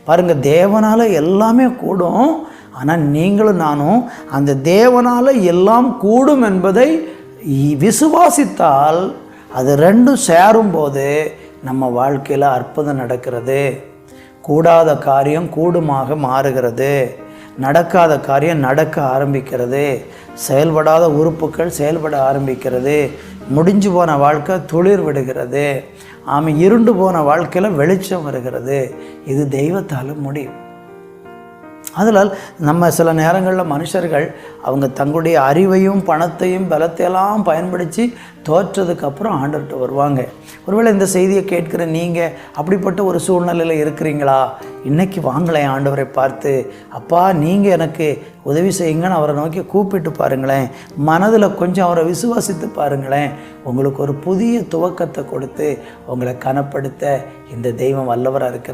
பாருங்கள், தேவனால் எல்லாமே கூடும். ஆனால் நீங்களும் நானும் அந்த தேவனால் எல்லாம் கூடும் என்பதை விசுவாசித்தால் அது ரெண்டும் சேரும்போது நம்ம வாழ்க்கையில் அற்புதம் நடக்கிறது. கூடாத காரியம் கூடுமாக மாறுகிறது, நடக்காத காரியம் நடக்க ஆரம்பிக்கிறது, செயல்படாத உறுப்புகள் செயல்பட ஆரம்பிக்கிறது, முடிஞ்சு போன வாழ்க்கை துளிர் விடுகிறது, இருண்டு போன வாழ்க்கையில் வெளிச்சம் வருகிறது. இது தெய்வத்தால் முடியும். அதனால் நம்ம சில நேரங்களில் மனுஷர்கள் அவங்க தங்களுடைய அறிவையும் பணத்தையும் பலத்தையெல்லாம் பயன்படுத்தி தோற்றதுக்கப்புறம் ஆண்டவர்கிட்ட வருவாங்க. ஒருவேளை இந்த செய்தியை கேட்குற நீங்கள் அப்படிப்பட்ட ஒரு சூழ்நிலையில் இருக்கிறீங்களா? இன்றைக்கி வாங்கலேன் ஆண்டவரை பார்த்து, அப்பா நீங்கள் எனக்கு உதவி செய்யுங்கன்னு அவரை நோக்கி கூப்பிட்டு பாருங்களேன். மனதில் கொஞ்சம் அவரை விசுவாசித்து பாருங்களேன். உங்களுக்கு ஒரு புதிய துவக்கத்தை கொடுத்து உங்களை கனப்படுத்த இந்த தெய்வம் வல்லவராக இருக்கிறார்.